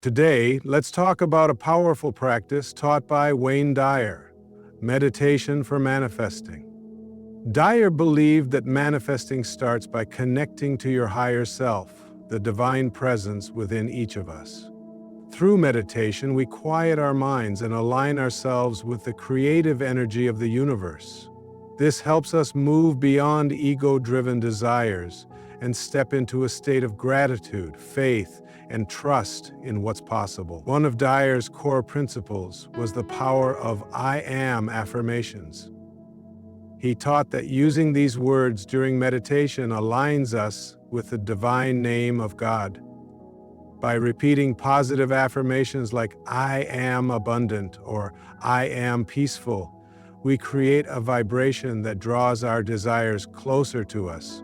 Today, let's talk about a powerful practice taught by WayneDyer, meditation for manifesting. Dyer believed that manifesting starts by connecting to your higher self, the divine presence within each of us. Through meditation, we quiet our minds and align ourselves with the creative energy of the universe. This helps us move beyond ego-driven desires and step into a state of gratitude, faith, and trust in what's possible. One of Dyer's core principles was the power of I am affirmations. He taught that using these words during meditation aligns us with the divine name of God. By repeating positive affirmations like I am abundant or I am peaceful, we create a vibration that draws our desires closer to us.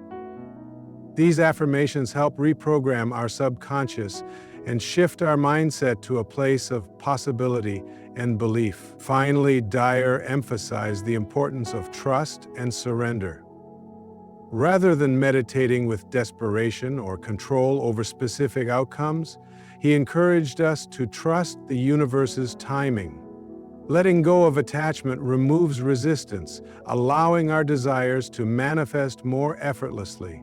These affirmations help reprogram our subconscious and shift our mindset to a place of possibility and belief. Finally, Dyer emphasized the importance of trust and surrender. Rather than meditating with desperation or control over specific outcomes, he encouraged us to trust the universe's timing. Letting go of attachment removes resistance, allowing our desires to manifest more effortlessly.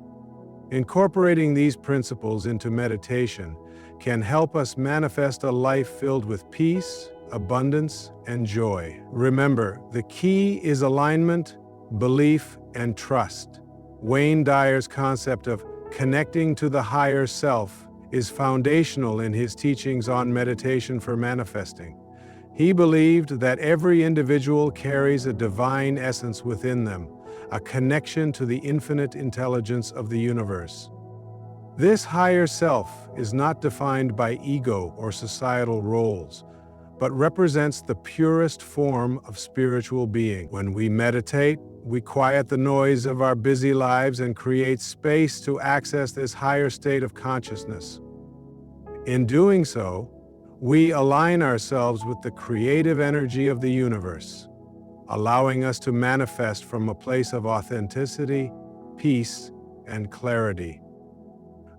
Incorporating these principles into meditation can help us manifest a life filled with peace, abundance, and joy. Remember, the key is alignment, belief, and trust. WayneDyer's concept of connecting to the higher self is foundational in his teachings on meditation for manifesting. He believed that every individual carries a divine essence within them, a connection to the infinite intelligence of the universe. This higher self is not defined by ego or societal roles, but represents the purest form of spiritual being. When we meditate, we quiet the noise of our busy lives and create space to access this higher state of consciousness. In doing so, we align ourselves with the creative energy of the universe, allowing us to manifest from a place of authenticity, peace, and clarity.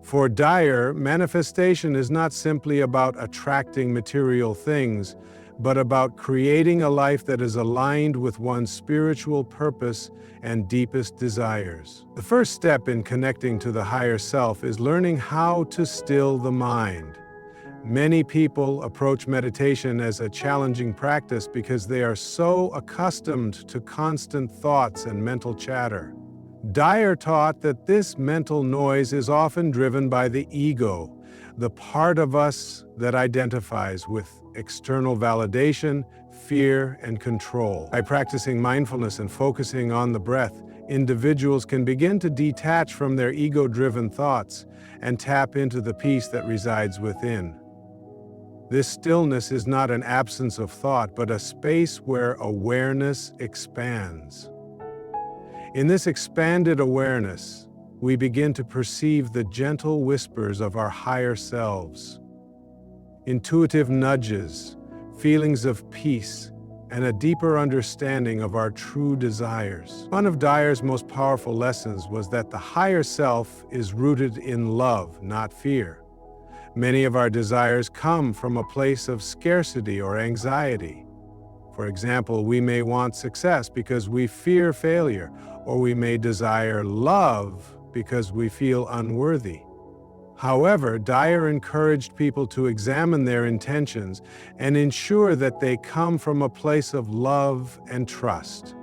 For Dyer, manifestation is not simply about attracting material things, but about creating a life that is aligned with one's spiritual purpose and deepest desires. The first step in connecting to the higher self is learning how to still the mind. Many people approach meditation as a challenging practice because they are so accustomed to constant thoughts and mental chatter. Dyer taught that this mental noise is often driven by the ego, the part of us that identifies with external validation, fear, and control. By practicing mindfulness and focusing on the breath, individuals can begin to detach from their ego-driven thoughts and tap into the peace that resides within. This stillness is not an absence of thought, but a space where awareness expands. In this expanded awareness, we begin to perceive the gentle whispers of our higher selves, intuitive nudges, feelings of peace, and a deeper understanding of our true desires. One of Dyer's most powerful lessons was that the higher self is rooted in love, not fear. Many of our desires come from a place of scarcity or anxiety. For example, we may want success because we fear failure, or we may desire love because we feel unworthy. However, Dyer encouraged people to examine their intentions and ensure that they come from a place of love and trust.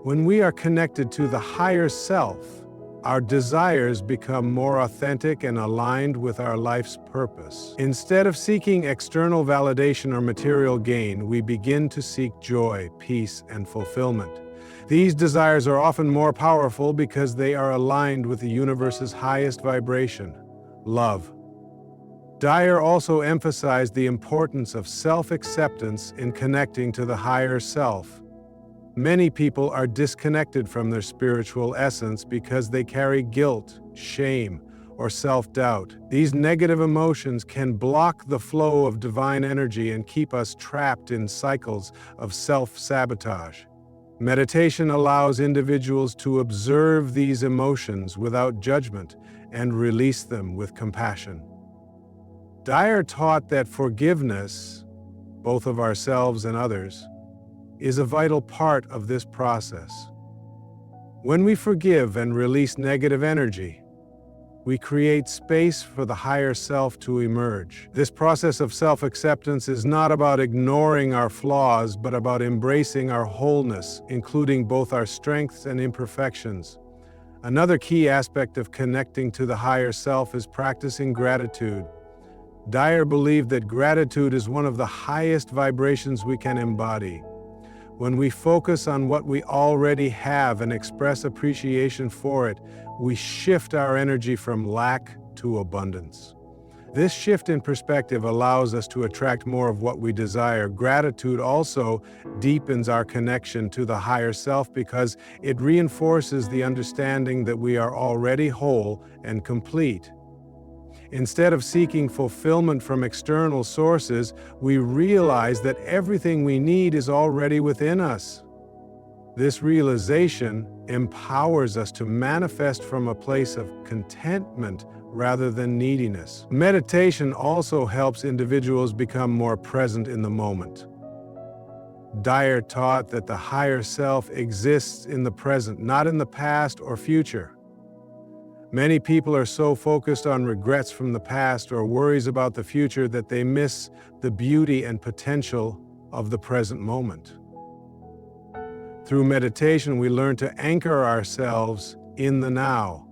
When we are connected to the higher self, our desires become more authentic and aligned with our life's purpose. Instead of seeking external validation or material gain, we begin to seek joy, peace, and fulfillment. These desires are often more powerful because they are aligned with the universe's highest vibration, love. Dyer also emphasized the importance of self-acceptance in connecting to the higher self. Many people are disconnected from their spiritual essence because they carry guilt, shame, or self-doubt. These negative emotions can block the flow of divine energy and keep us trapped in cycles of self-sabotage. Meditation allows individuals to observe these emotions without judgment and release them with compassion. Dyer taught that forgiveness, both of ourselves and others, is a vital part of this process. When we forgive and release negative energy, we create space for the higher self to emerge. This process of self-acceptance is not about ignoring our flaws, but about embracing our wholeness, including both our strengths and imperfections. Another key aspect of connecting to the higher self is practicing gratitude. Dyer believed that gratitude is one of the highest vibrations we can embody. When we focus on what we already have and express appreciation for it, we shift our energy from lack to abundance. This shift in perspective allows us to attract more of what we desire. Gratitude also deepens our connection to the higher self because it reinforces the understanding that we are already whole and complete. Instead of seeking fulfillment from external sources, we realize that everything we need is already within us. This realization empowers us to manifest from a place of contentment rather than neediness. Meditation also helps individuals become more present in the moment. Dyer taught that the higher self exists in the present, not in the past or future. Many people are so focused on regrets from the past or worries about the future that they miss the beauty and potential of the present moment. Through meditation, we learn to anchor ourselves in the now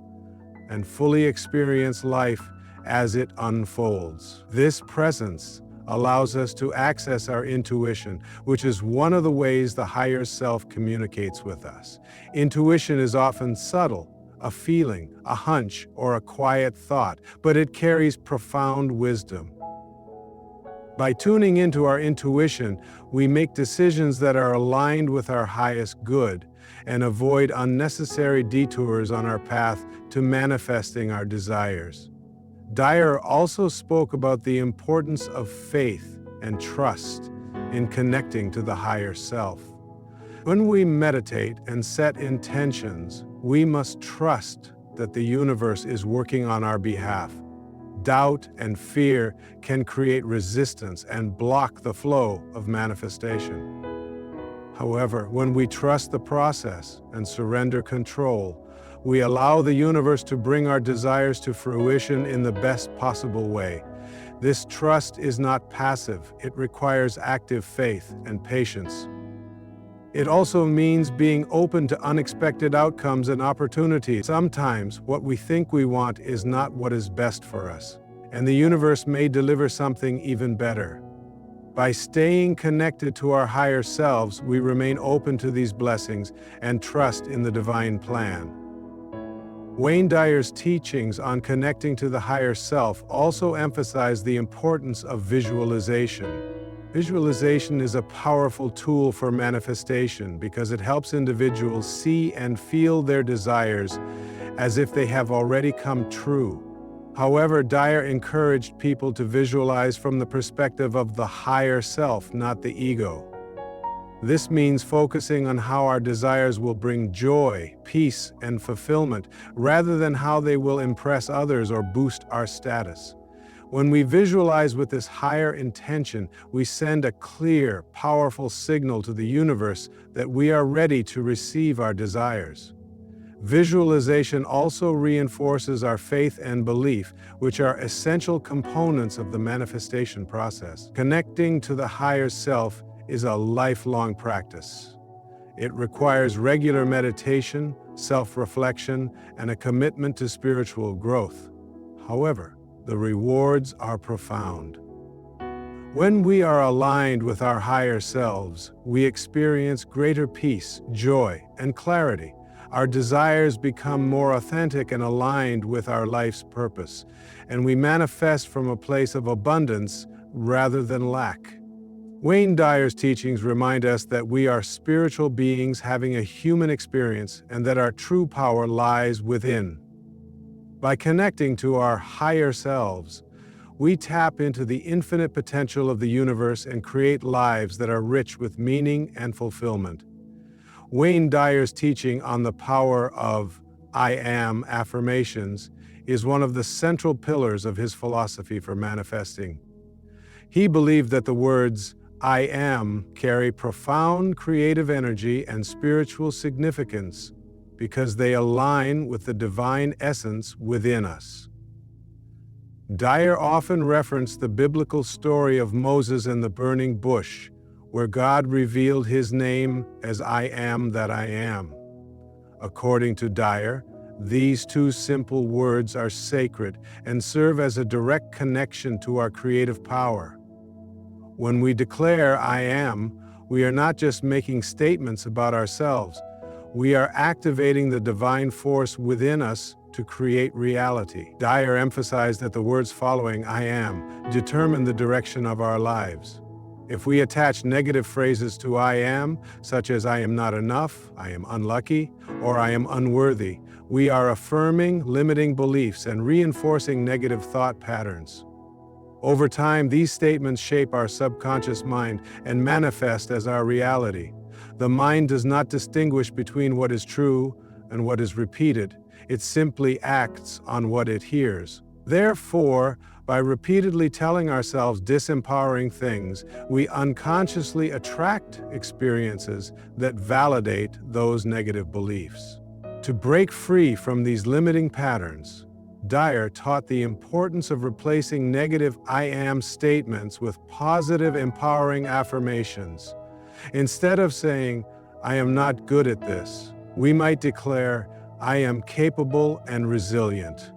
and fully experience life as it unfolds. This presence allows us to access our intuition, which is one of the ways the higher self communicates with us. Intuition is often subtle, a feeling, a hunch, or a quiet thought, but it carries profound wisdom. By tuning into our intuition, we make decisions that are aligned with our highest good and avoid unnecessary detours on our path to manifesting our desires. Dyer also spoke about the importance of faith and trust in connecting to the higher self. When we meditate and set intentions, we must trust that the universe is working on our behalf. Doubt and fear can create resistance and block the flow of manifestation. However, when we trust the process and surrender control, we allow the universe to bring our desires to fruition in the best possible way. This trust is not passive, it requires active faith and patience. It also means being open to unexpected outcomes and opportunities. Sometimes what we think we want is not what is best for us, and the universe may deliver something even better. By staying connected to our higher selves, we remain open to these blessings and trust in the divine plan. WayneDyer's teachings on connecting to the higher self also emphasize the importance of visualization. Visualization is a powerful tool for manifestation because it helps individuals see and feel their desires as if they have already come true. However, Dyer encouraged people to visualize from the perspective of the higher self, not the ego. This means focusing on how our desires will bring joy, peace, and fulfillment, rather than how they will impress others or boost our status. When we visualize with this higher intention, we send a clear, powerful signal to the universe that we are ready to receive our desires. Visualization also reinforces our faith and belief, which are essential components of the manifestation process. Connecting to the higher self is a lifelong practice. It requires regular meditation, self-reflection, and a commitment to spiritual growth. However, the rewards are profound. When we are aligned with our higher selves, we experience greater peace, joy, and clarity. Our desires become more authentic and aligned with our life's purpose, and we manifest from a place of abundance rather than lack. WayneDyer's teachings remind us that we are spiritual beings having a human experience and that our true power lies within. By connecting to our higher selves, we tap into the infinite potential of the universe and create lives that are rich with meaning and fulfillment. WayneDyer's teaching on the power of I am affirmations is one of the central pillars of his philosophy for manifesting. He believed that the words, "I am," carry profound creative energy and spiritual significance because they align with the divine essence within us. Dyer often referenced the biblical story of Moses and the burning bush, where God revealed his name as "I am that I am." According to Dyer, these two simple words are sacred and serve as a direct connection to our creative power. When we declare "I am," we are not just making statements about ourselves. We are activating the divine force within us to create reality. Dyer emphasized that the words following "I am" determine the direction of our lives. If we attach negative phrases to "I am," such as "I am not enough," "I am unlucky," or "I am unworthy," we are affirming limiting beliefs and reinforcing negative thought patterns. Over time, these statements shape our subconscious mind and manifest as our reality. The mind does not distinguish between what is true and what is repeated. It simply acts on what it hears. Therefore, by repeatedly telling ourselves disempowering things, we unconsciously attract experiences that validate those negative beliefs. To break free from these limiting patterns, Dyer taught the importance of replacing negative "I am" statements with positive, empowering affirmations. Instead of saying, "I am not good at this," we might declare, "I am capable and resilient."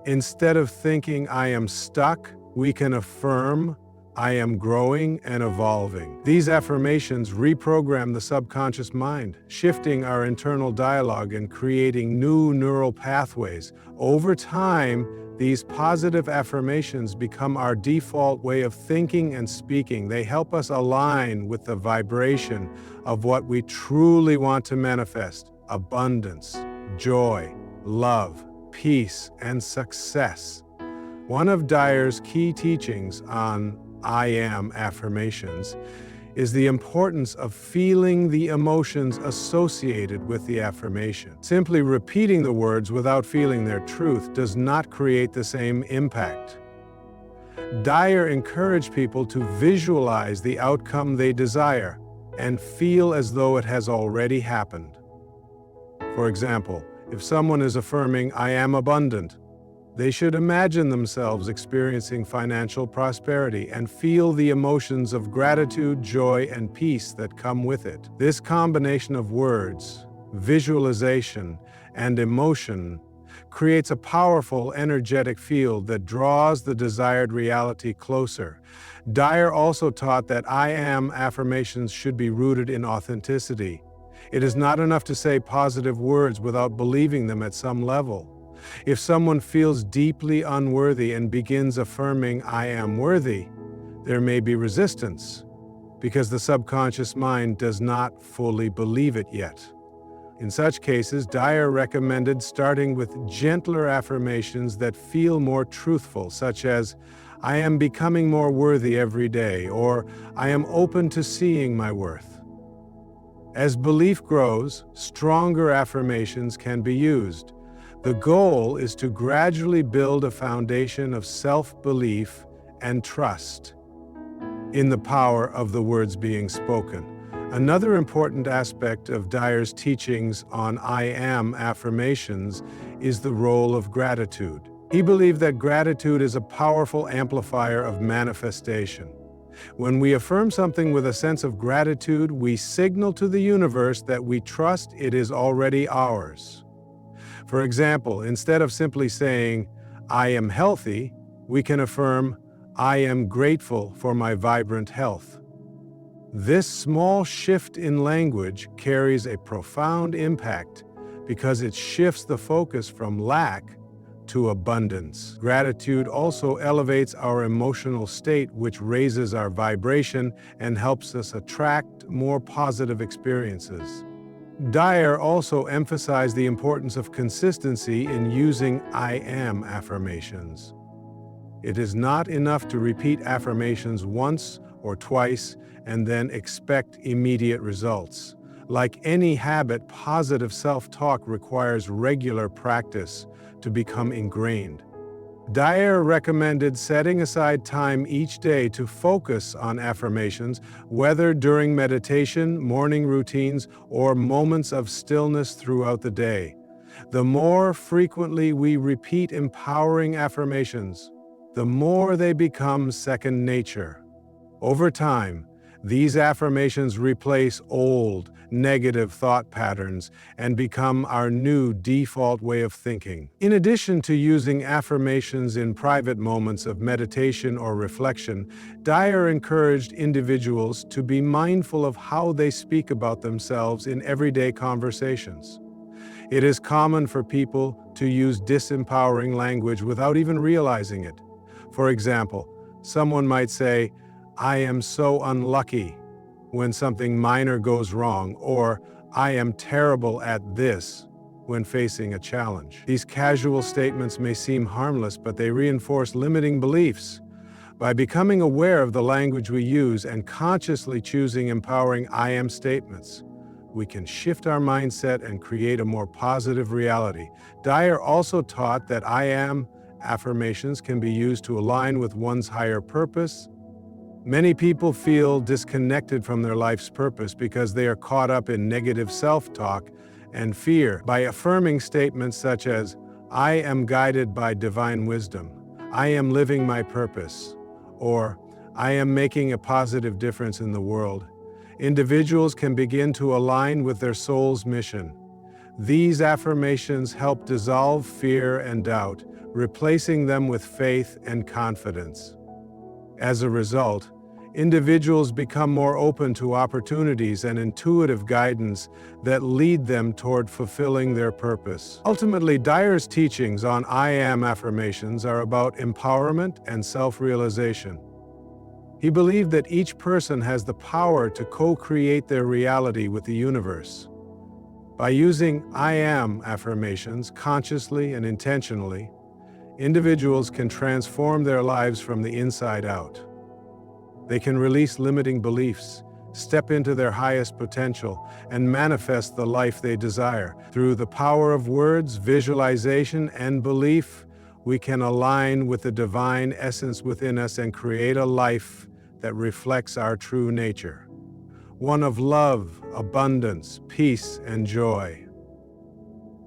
Instead of thinking "I am stuck," we can affirm, "I am growing and evolving." These affirmations reprogram the subconscious mind, shifting our internal dialogue and creating new neural pathways. Over time, these positive affirmations become our default way of thinking and speaking. They help us align with the vibration of what we truly want to manifest: abundance, joy, love, peace, and success. One of Dyer's key teachings on "I am" affirmations is the importance of feeling the emotions associated with the affirmation. Simply repeating the words without feeling their truth does not create the same impact. Dyer encouraged people to visualize the outcome they desire and feel as though it has already happened. For example, if someone is affirming "I am abundant," they should imagine themselves experiencing financial prosperity and feel the emotions of gratitude, joy, and peace that come with it. This combination of words, visualization, and emotion creates a powerful, energetic field that draws the desired reality closer. Dyer also taught that "I am" affirmations should be rooted in authenticity. It is not enough to say positive words without believing them at some level. If someone feels deeply unworthy and begins affirming "I am worthy," there may be resistance because the subconscious mind does not fully believe it yet. In such cases, Dyer recommended starting with gentler affirmations that feel more truthful, such as, "I am becoming more worthy every day," or "I am open to seeing my worth." As belief grows, stronger affirmations can be used. The goal is to gradually build a foundation of self-belief and trust in the power of the words being spoken. Another important aspect of Dyer's teachings on "I am" affirmations is the role of gratitude. He believed that gratitude is a powerful amplifier of manifestation. When we affirm something with a sense of gratitude, we signal to the universe that we trust it is already ours. For example, instead of simply saying, "I am healthy," we can affirm, "I am grateful for my vibrant health." This small shift in language carries a profound impact because it shifts the focus from lack to abundance. Gratitude also elevates our emotional state, which raises our vibration and helps us attract more positive experiences. Dyer also emphasized the importance of consistency in using "I am" affirmations. It is not enough to repeat affirmations once or twice and then expect immediate results. Like any habit, positive self-talk requires regular practice to become ingrained. Dyer recommended setting aside time each day to focus on affirmations, whether during meditation, morning routines, or moments of stillness throughout the day. The more frequently we repeat empowering affirmations, the more they become second nature. Over time, these affirmations replace old, negative thought patterns and become our new default way of thinking. In addition to using affirmations in private moments of meditation or reflection, Dyer encouraged individuals to be mindful of how they speak about themselves in everyday conversations. It is common for people to use disempowering language without even realizing it. For example, someone might say, "I am so unlucky," when something minor goes wrong, or "I am terrible at this," when facing a challenge. These casual statements may seem harmless, but they reinforce limiting beliefs. By becoming aware of the language we use and consciously choosing empowering "I am" statements, we can shift our mindset and create a more positive reality. Dyer also taught that "I am" affirmations can be used to align with one's higher purpose. Many people feel disconnected from their life's purpose because they are caught up in negative self-talk and fear. By affirming statements such as, "I am guided by divine wisdom," "I am living my purpose," or "I am making a positive difference in the world," individuals can begin to align with their soul's mission. These affirmations help dissolve fear and doubt, replacing them with faith and confidence. As a result, individuals become more open to opportunities and intuitive guidance that lead them toward fulfilling their purpose. Ultimately, Dyer's teachings on "I am" affirmations are about empowerment and self-realization. He believed that each person has the power to co-create their reality with the universe. By using "I am" affirmations consciously and intentionally, individuals can transform their lives from the inside out. They can release limiting beliefs, step into their highest potential, and manifest the life they desire. Through the power of words, visualization, and belief, we can align with the divine essence within us and create a life that reflects our true nature. One of love, abundance, peace, and joy.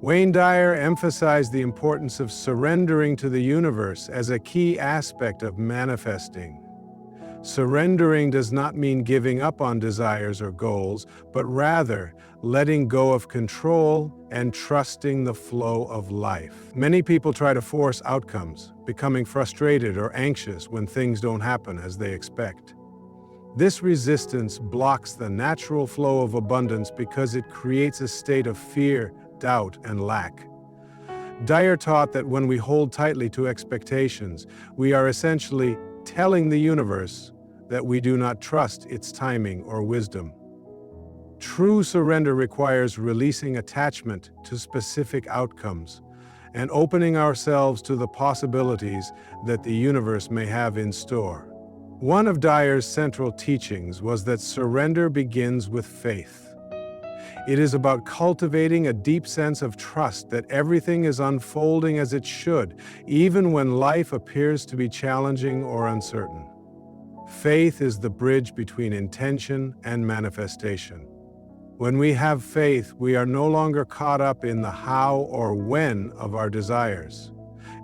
WayneDyer emphasized the importance of surrendering to the universe as a key aspect of manifesting. Surrendering does not mean giving up on desires or goals, but rather letting go of control and trusting the flow of life. Many people try to force outcomes, becoming frustrated or anxious when things don't happen as they expect. This resistance blocks the natural flow of abundance because it creates a state of fear, doubt, and lack. Dyer taught that when we hold tightly to expectations, we are essentially telling the universe that we do not trust its timing or wisdom. True surrender requires releasing attachment to specific outcomes and opening ourselves to the possibilities that the universe may have in store. One of Dyer's central teachings was that surrender begins with faith. It is about cultivating a deep sense of trust that everything is unfolding as it should, even when life appears to be challenging or uncertain. Faith is the bridge between intention and manifestation. When we have faith, we are no longer caught up in the how or when of our desires.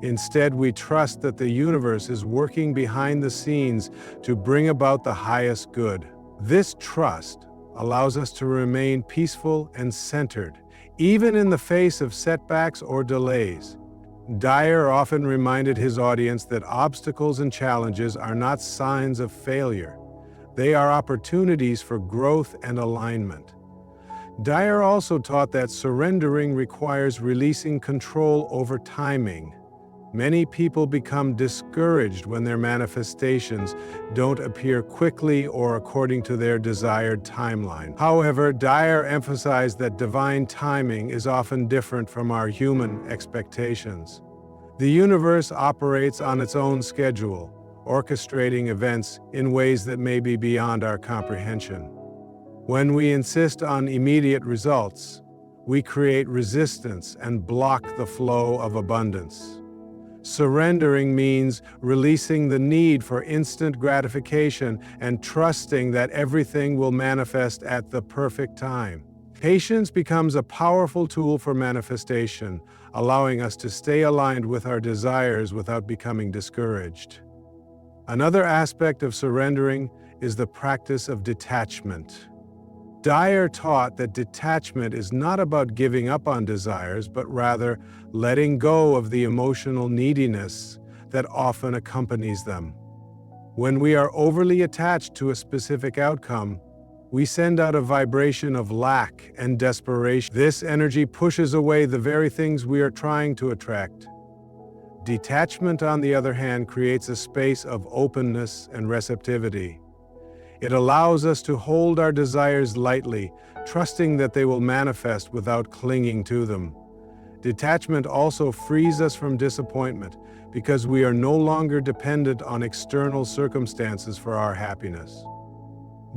Instead, we trust that the universe is working behind the scenes to bring about the highest good. This trust allows us to remain peaceful and centered, even in the face of setbacks or delays. Dyer often reminded his audience that obstacles and challenges are not signs of failure. They are opportunities for growth and alignment. Dyer also taught that surrendering requires releasing control over timing. Many people become discouraged when their manifestations don't appear quickly or according to their desired timeline. However, Dyer emphasized that divine timing is often different from our human expectations. The universe operates on its own schedule, orchestrating events in ways that may be beyond our comprehension. When we insist on immediate results, we create resistance and block the flow of abundance. Surrendering means releasing the need for instant gratification and trusting that everything will manifest at the perfect time. Patience becomes a powerful tool for manifestation, allowing us to stay aligned with our desires without becoming discouraged. Another aspect of surrendering is the practice of detachment. Dyer taught that detachment is not about giving up on desires, but rather letting go of the emotional neediness that often accompanies them. When we are overly attached to a specific outcome, we send out a vibration of lack and desperation. This energy pushes away the very things we are trying to attract. Detachment, on the other hand, creates a space of openness and receptivity. It allows us to hold our desires lightly, trusting that they will manifest without clinging to them. Detachment also frees us from disappointment because we are no longer dependent on external circumstances for our happiness.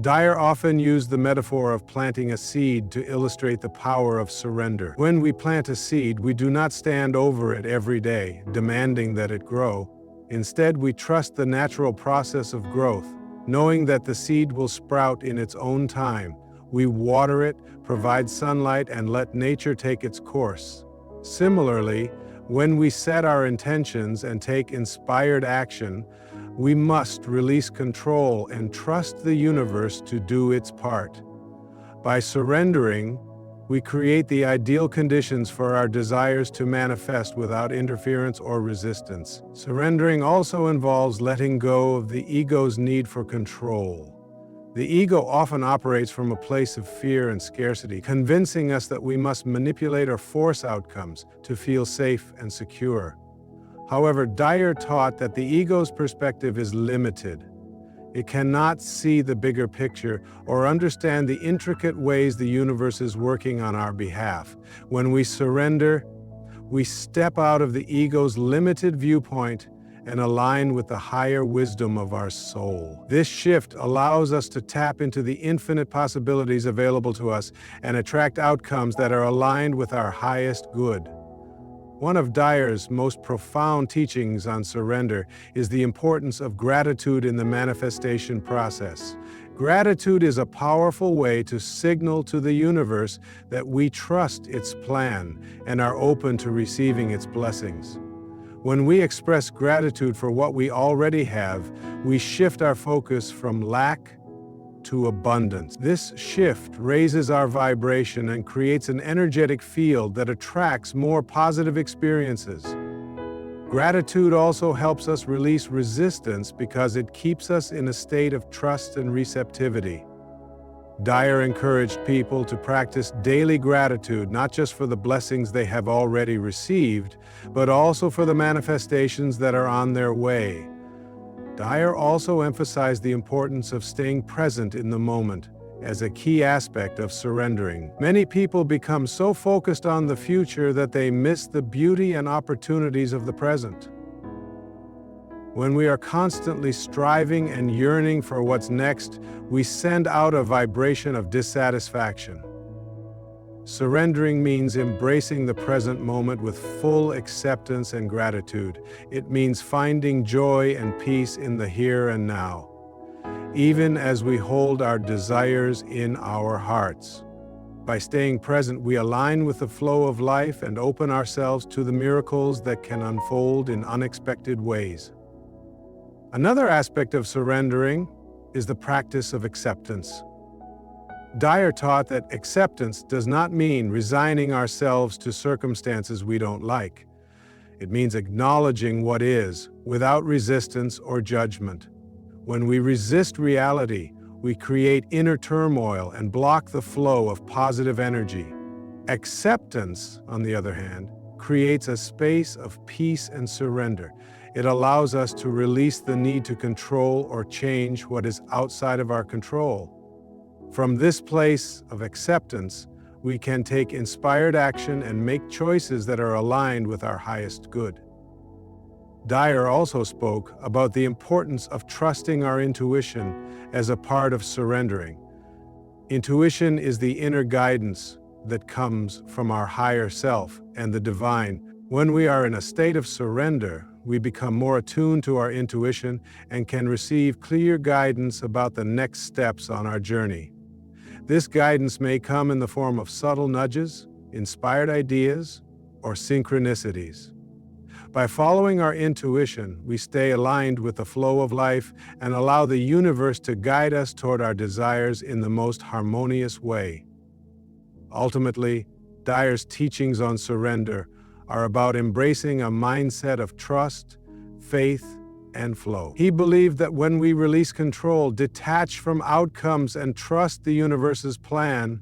Dyer often used the metaphor of planting a seed to illustrate the power of surrender. When we plant a seed, we do not stand over it every day, demanding that it grow. Instead, we trust the natural process of growth, knowing that the seed will sprout in its own time. We water it, provide sunlight, and let nature take its course. Similarly, when we set our intentions and take inspired action, we must release control and trust the universe to do its part. By surrendering, we create the ideal conditions for our desires to manifest without interference or resistance. Surrendering also involves letting go of the ego's need for control. The ego often operates from a place of fear and scarcity, convincing us that we must manipulate or force outcomes to feel safe and secure. However, Dyer taught that the ego's perspective is limited. It cannot see the bigger picture or understand the intricate ways the universe is working on our behalf. When we surrender, we step out of the ego's limited viewpoint and align with the higher wisdom of our soul. This shift allows us to tap into the infinite possibilities available to us and attract outcomes that are aligned with our highest good. One of Dyer's most profound teachings on surrender is the importance of gratitude in the manifestation process. Gratitude is a powerful way to signal to the universe that we trust its plan and are open to receiving its blessings. When we express gratitude for what we already have, we shift our focus from lack to abundance. This shift raises our vibration and creates an energetic field that attracts more positive experiences. Gratitude also helps us release resistance because it keeps us in a state of trust and receptivity. Dyer encouraged people to practice daily gratitude, not just for the blessings they have already received, but also for the manifestations that are on their way. Dyer also emphasized the importance of staying present in the moment as a key aspect of surrendering. Many people become so focused on the future that they miss the beauty and opportunities of the present. When we are constantly striving and yearning for what's next, we send out a vibration of dissatisfaction. Surrendering means embracing the present moment with full acceptance and gratitude. It means finding joy and peace in the here and now, even as we hold our desires in our hearts. By staying present, we align with the flow of life and open ourselves to the miracles that can unfold in unexpected ways. Another aspect of surrendering is the practice of acceptance. Dyer taught that acceptance does not mean resigning ourselves to circumstances we don't like. It means acknowledging what is, without resistance or judgment. When we resist reality, we create inner turmoil and block the flow of positive energy. Acceptance, on the other hand, creates a space of peace and surrender. It allows us to release the need to control or change what is outside of our control. From this place of acceptance, we can take inspired action and make choices that are aligned with our highest good. Dyer also spoke about the importance of trusting our intuition as a part of surrendering. Intuition is the inner guidance that comes from our higher self and the divine. When we are in a state of surrender, we become more attuned to our intuition and can receive clear guidance about the next steps on our journey. This guidance may come in the form of subtle nudges, inspired ideas, or synchronicities. By following our intuition, we stay aligned with the flow of life and allow the universe to guide us toward our desires in the most harmonious way. Ultimately, Dyer's teachings on surrender are about embracing a mindset of trust, faith, and flow. He believed that when we release control, detach from outcomes, and trust the universe's plan,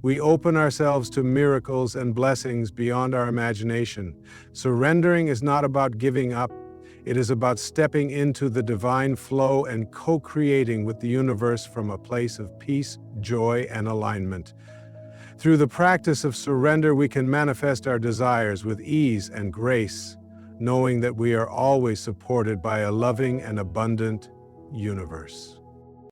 we open ourselves to miracles and blessings beyond our imagination. Surrendering is not about giving up. It is about stepping into the divine flow and co-creating with the universe from a place of peace, joy, and alignment. Through the practice of surrender, we can manifest our desires with ease and grace, knowing that we are always supported by a loving and abundant universe.